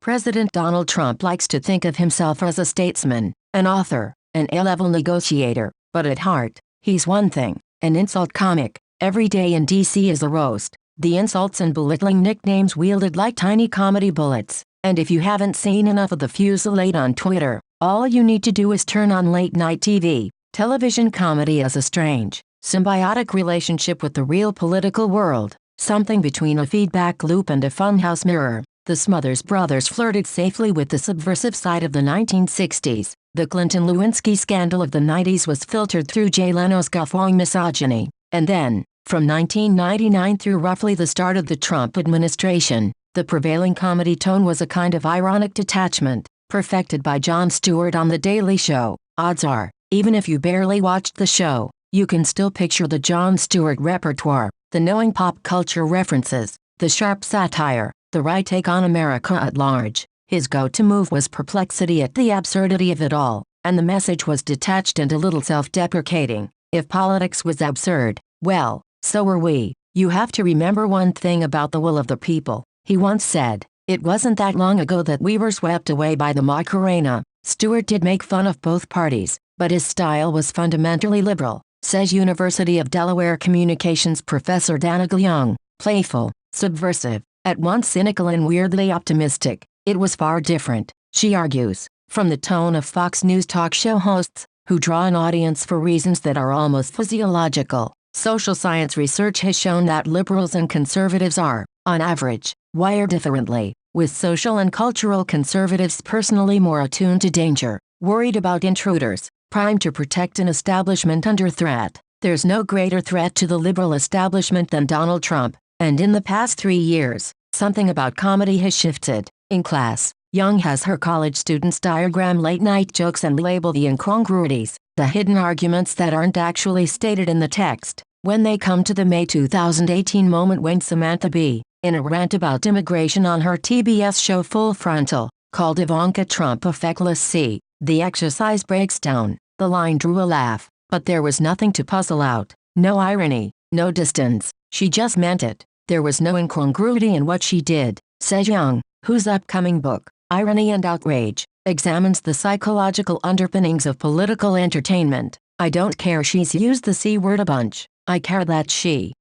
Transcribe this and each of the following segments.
President Donald Trump likes to think of himself as a statesman, an author, an A-level negotiator, but at heart, he's one thing, an insult comic. Every day in D.C. is a roast, the insults and belittling nicknames wielded like tiny comedy bullets. And if you haven't seen enough of the fusillade on Twitter, all you need to do is turn on late-night TV. Television comedy has a strange, symbiotic relationship with the real political world, something between a feedback loop and a funhouse mirror. The Smothers Brothers flirted safely with the subversive side of the 1960s. The Clinton-Lewinsky scandal of the 90s was filtered through Jay Leno's guffawing misogyny. And then, from 1999 through roughly the start of the Trump administration, the prevailing comedy tone was a kind of ironic detachment, perfected by Jon Stewart on The Daily Show. Odds are, even if you barely watched the show, you can still picture the Jon Stewart repertoire, the knowing pop culture references, the sharp satire, the right take on America at large. His go-to move was perplexity at the absurdity of it all, and the message was detached and a little self-deprecating. If politics was absurd, well, so were we. You have to remember one thing about the will of the people. He once said, "It wasn't that long ago that we were swept away by the Macarena." Stewart did make fun of both parties, but his style was fundamentally liberal, says University of Delaware communications professor Danica Young. Playful, subversive, at once cynical and weirdly optimistic. It was far different, she argues, from the tone of Fox News talk show hosts, who draw an audience for reasons that are almost physiological. Social science research has shown that liberals and conservatives are, on average, wired differently, with social and cultural conservatives personally more attuned to danger, worried about intruders, primed to protect an establishment under threat. There's no greater threat to the liberal establishment than Donald Trump, and in the past 3 years, something about comedy has shifted. In class, Young has her college students diagram late-night jokes and label the incongruities, the hidden arguments that aren't actually stated in the text, when they come to the May 2018 moment when Samantha Bee, in a rant about immigration on her TBS show Full Frontal, called Ivanka Trump a feckless C. The exercise breaks down. The line drew a laugh, but there was nothing to puzzle out, no irony, no distance. She just meant it. There was no incongruity in what she did, says Young, whose upcoming book, Irony and Outrage, examines the psychological underpinnings of political entertainment. I don't care she's used the C word a bunch. I care that she,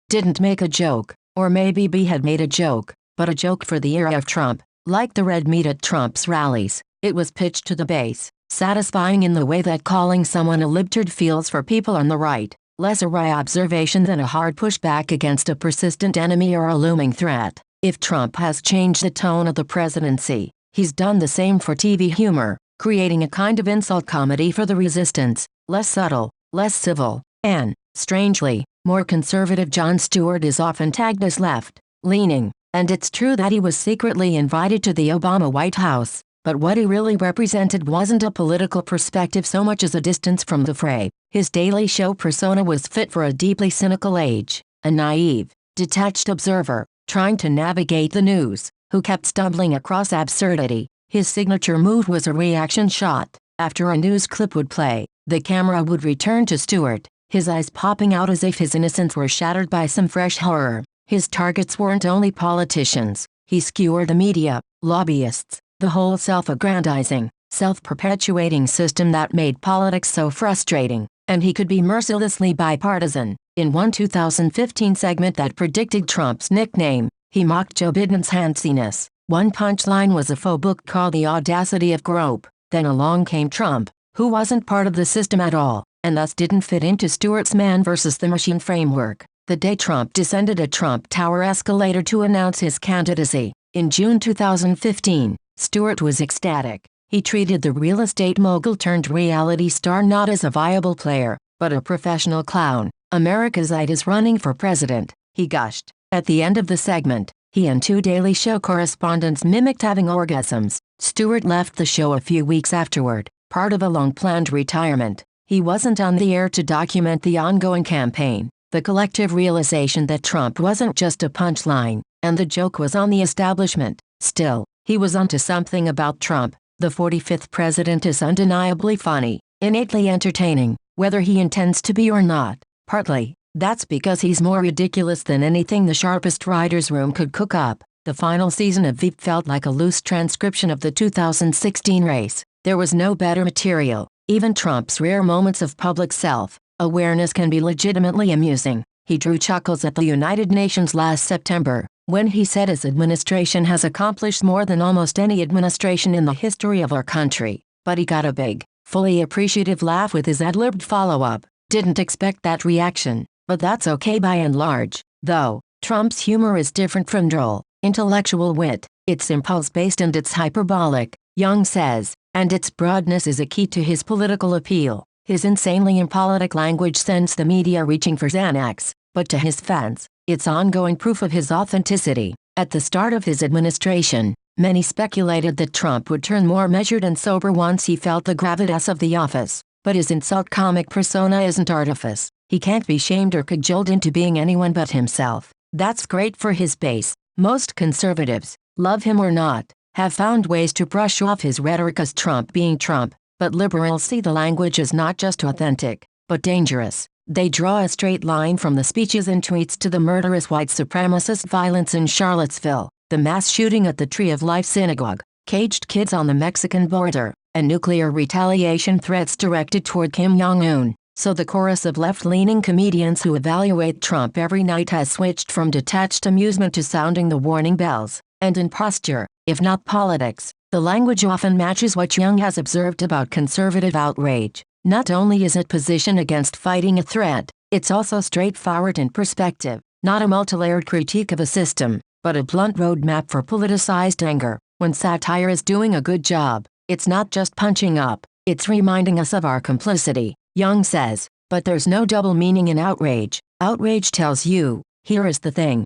didn't make a joke, or maybe B had made a joke, but a joke for the era of Trump, like the red meat at Trump's rallies. It was pitched to the base, satisfying in the way that calling someone a libtard feels for people on the right, less a wry observation than a hard pushback against a persistent enemy or a looming threat. If Trump has changed the tone of the presidency, he's done the same for TV humor, creating a kind of insult comedy for the resistance, less subtle, less civil, and, strangely, more conservative. Jon Stewart is often tagged as left-leaning, and it's true that he was secretly invited to the Obama White House, but what he really represented wasn't a political perspective so much as a distance from the fray. His Daily Show persona was fit for a deeply cynical age, a naive, detached observer, trying to navigate the news, who kept stumbling across absurdity. His signature move was a reaction shot. After a news clip would play, the camera would return to Stewart, his eyes popping out as if his innocence were shattered by some fresh horror. His targets weren't only politicians. He skewered the media, lobbyists, the whole self-aggrandizing, self-perpetuating system that made politics so frustrating, and he could be mercilessly bipartisan. In one 2015 segment that predicted Trump's nickname, he mocked Joe Biden's handsiness. One punchline was a faux book called The Audacity of Grope. Then along came Trump, who wasn't part of the system at all, and thus didn't fit into Stewart's man versus the machine framework. The day Trump descended a Trump Tower escalator to announce his candidacy, in June 2015, Stewart was ecstatic. He treated the real estate mogul turned reality star not as a viable player, but a professional clown. America's Ide is running for president, he gushed. At the end of the segment, he and two Daily Show correspondents mimicked having orgasms. Stewart left the show a few weeks afterward, part of a long-planned retirement. He wasn't on the air to document the ongoing campaign, the collective realization that Trump wasn't just a punchline, and the joke was on the establishment. Still, he was onto something about Trump. The 45th president is undeniably funny, innately entertaining, whether he intends to be or not. Partly, that's because he's more ridiculous than anything the sharpest writer's room could cook up. The final season of Veep felt like a loose transcription of the 2016 race. There was no better material. Even Trump's rare moments of public self-awareness can be legitimately amusing. He drew chuckles at the United Nations last September, when he said his administration has accomplished more than almost any administration in the history of our country. But he got a big, fully appreciative laugh with his ad-libbed follow-up. Didn't expect that reaction, but that's okay by and large. Though, Trump's humor is different from droll, intellectual wit. It's impulse-based and it's hyperbolic, Young says, and its broadness is a key to his political appeal. His insanely impolitic language sends the media reaching for Xanax, but to his fans, it's ongoing proof of his authenticity. At the start of his administration, many speculated that Trump would turn more measured and sober once he felt the gravitas of the office. But his insult comic persona isn't artifice. He can't be shamed or cajoled into being anyone but himself. That's great for his base. Most conservatives, love him or not, have found ways to brush off his rhetoric as Trump being Trump. But liberals see the language as not just authentic, but dangerous. They draw a straight line from the speeches and tweets to the murderous white supremacist violence in Charlottesville, the mass shooting at the Tree of Life synagogue, caged kids on the Mexican border, and nuclear retaliation threats directed toward Kim Jong-un. So the chorus of left-leaning comedians who evaluate Trump every night has switched from detached amusement to sounding the warning bells. And in posture, if not politics, the language often matches what Young has observed about conservative outrage. Not only is it positioned against fighting a threat, it's also straightforward in perspective, not a multilayered critique of a system, but a blunt roadmap for politicized anger. When satire is doing a good job, it's not just punching up, it's reminding us of our complicity, Young says. But there's no double meaning in outrage. Outrage tells you, here is the thing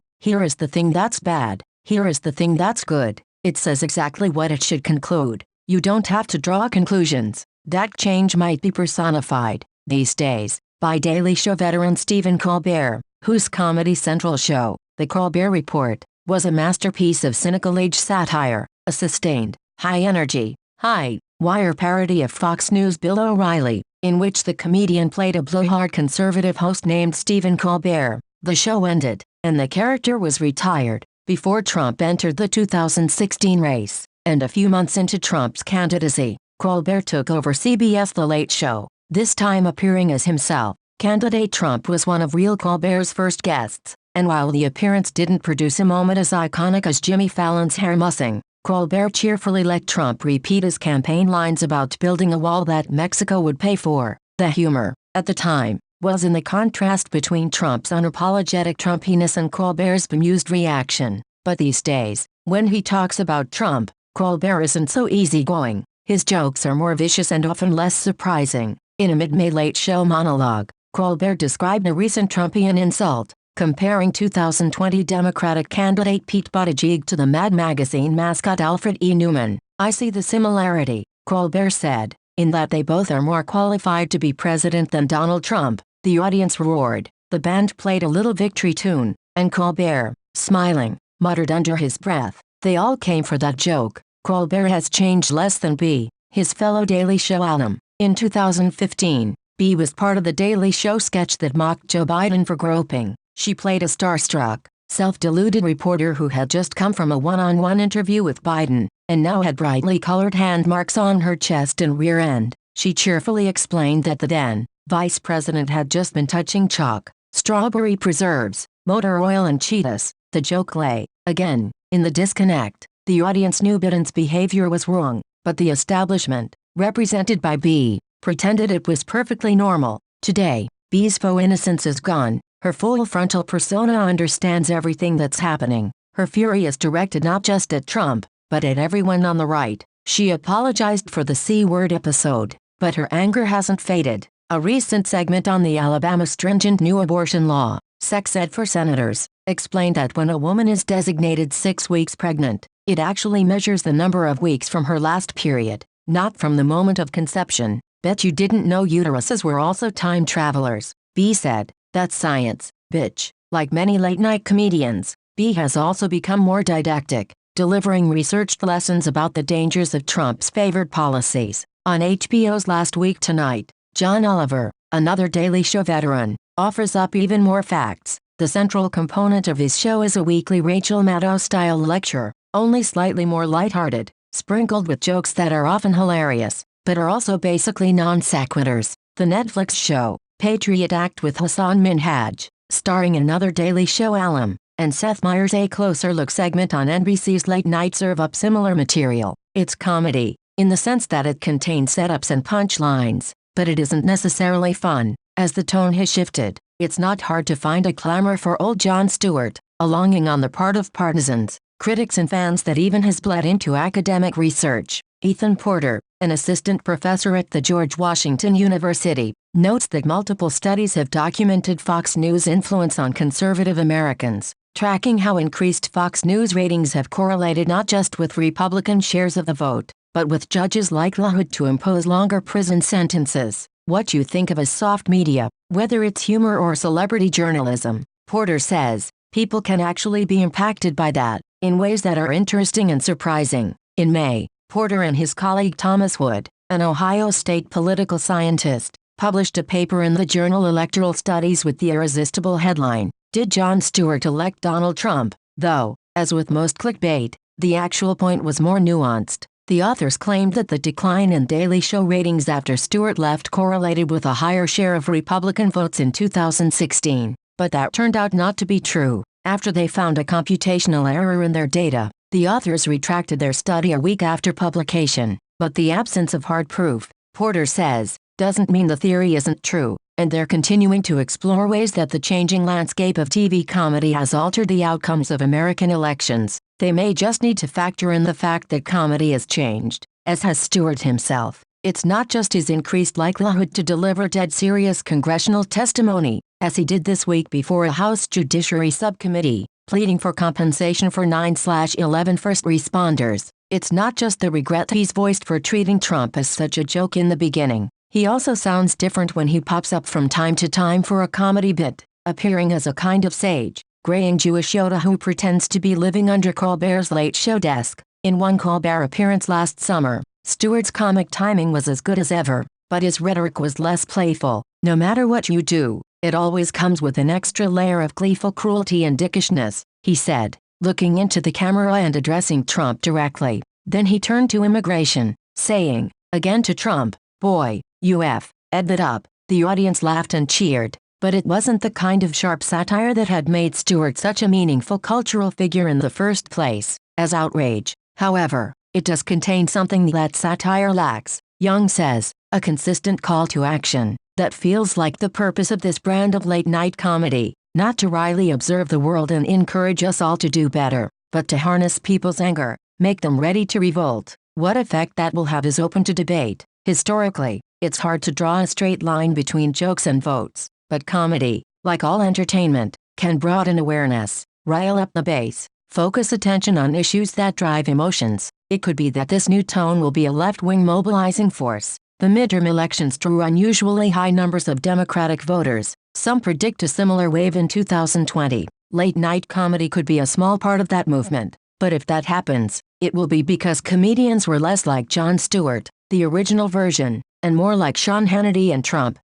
that's bad, here is the thing that's good. It says exactly what it should conclude. You don't have to draw conclusions. That change might be personified, these days, by Daily Show veteran Stephen Colbert, whose Comedy Central show, The Colbert Report, was a masterpiece of cynical age satire, a sustained, high-energy, high-wire parody of Fox News' Bill O'Reilly, in which the comedian played a blowhard conservative host named Stephen Colbert. The show ended, and the character was retired, before Trump entered the 2016 race, and a few months into Trump's candidacy, Colbert took over CBS The Late Show, this time appearing as himself. Candidate Trump was one of Real Colbert's first guests, and while the appearance didn't produce a moment as iconic as Jimmy Fallon's hair mussing, Colbert cheerfully let Trump repeat his campaign lines about building a wall that Mexico would pay for. The humor, at the time, was in the contrast between Trump's unapologetic Trumpiness and Colbert's bemused reaction. But these days, when he talks about Trump, Colbert isn't so easygoing. His jokes are more vicious and often less surprising. In a mid-May Late Show monologue, Colbert described a recent Trumpian insult, comparing 2020 Democratic candidate Pete Buttigieg to the Mad Magazine mascot Alfred E. Newman. I see the similarity, Colbert said, in that they both are more qualified to be president than Donald Trump. The audience roared. The band played a little victory tune, and Colbert, smiling, muttered under his breath, "They all came for that joke." Colbert has changed less than B, his fellow Daily Show alum. In 2015, B was part of the Daily Show sketch that mocked Joe Biden for groping. She played a starstruck, self-deluded reporter who had just come from a one-on-one interview with Biden, and now had brightly colored hand marks on her chest and rear end. She cheerfully explained that the then vice president had just been touching chalk, strawberry preserves, motor oil and Cheetos. The joke lay, again, in the disconnect. The audience knew Biden's behavior was wrong, but the establishment, represented by B, pretended it was perfectly normal. Today, B's faux innocence is gone. Her full frontal persona understands everything that's happening. Her fury is directed not just at Trump, but at everyone on the right. She apologized for the C-word episode, but her anger hasn't faded. A recent segment on the Alabama stringent new abortion law, sex ed for senators, explained that when a woman is designated 6 weeks pregnant, it actually measures the number of weeks from her last period, not from the moment of conception. Bet you didn't know uteruses were also time travelers, B said. That's science, bitch. Like many late-night comedians, B has also become more didactic, delivering researched lessons about the dangers of Trump's favored policies. On HBO's Last Week Tonight, John Oliver, another Daily Show veteran, offers up even more facts. The central component of his show is a weekly Rachel Maddow-style lecture, only slightly more lighthearted, sprinkled with jokes that are often hilarious, but are also basically non-sequiturs. The Netflix show, Patriot Act with Hassan Minhaj, starring another Daily Show alum, and Seth Meyers' A Closer Look segment on NBC's Late Night serve up similar material. It's comedy, in the sense that it contains setups and punchlines, but it isn't necessarily fun. As the tone has shifted, it's not hard to find a clamor for old Jon Stewart, a longing on the part of partisans, critics and fans that even has bled into academic research. Ethan Porter, an assistant professor at the George Washington University, notes that multiple studies have documented Fox News' influence on conservative Americans, tracking how increased Fox News ratings have correlated not just with Republican shares of the vote, but with judges' likelihood to impose longer prison sentences. What you think of as soft media, whether it's humor or celebrity journalism, Porter says, people can actually be impacted by that, in ways that are interesting and surprising. In May, Porter and his colleague Thomas Wood, an Ohio State political scientist, published a paper in the journal Electoral Studies with the irresistible headline, "Did Jon Stewart elect Donald Trump?" Though, as with most clickbait, the actual point was more nuanced. The authors claimed that the decline in Daily Show ratings after Stewart left correlated with a higher share of Republican votes in 2016, but that turned out not to be true. After they found a computational error in their data, the authors retracted their study a week after publication. But the absence of hard proof, Porter says, doesn't mean the theory isn't true, and they're continuing to explore ways that the changing landscape of TV comedy has altered the outcomes of American elections. They may just need to factor in the fact that comedy has changed, as has Stewart himself. It's not just his increased likelihood to deliver dead serious congressional testimony, as he did this week before a House Judiciary Subcommittee, pleading for compensation for 9/11 first responders. It's not just the regret he's voiced for treating Trump as such a joke in the beginning. He also sounds different when he pops up from time to time for a comedy bit, appearing as a kind of sage, graying Jewish Yoda who pretends to be living under Colbert's Late Show desk. In one Colbert appearance last summer, Stewart's comic timing was as good as ever, but his rhetoric was less playful. No matter what you do, it always comes with an extra layer of gleeful cruelty and dickishness, he said, looking into the camera and addressing Trump directly. Then he turned to immigration, saying, again to Trump, "Boy, you ed that up." The audience laughed and cheered, but it wasn't the kind of sharp satire that had made Stewart such a meaningful cultural figure in the first place. As outrage, however, it does contain something that satire lacks, Young says, a consistent call to action that feels like the purpose of this brand of late-night comedy, not to wryly observe the world and encourage us all to do better, but to harness people's anger, make them ready to revolt. What effect that will have is open to debate. Historically, it's hard to draw a straight line between jokes and votes, but comedy, like all entertainment, can broaden awareness, rile up the base, focus attention on issues that drive emotions. It could be that this new tone will be a left-wing mobilizing force. The midterm elections drew unusually high numbers of Democratic voters. Some predict a similar wave in 2020. Late-night comedy could be a small part of that movement, but if that happens, it will be because comedians were less like Jon Stewart, the original version, and more like Sean Hannity and Trump.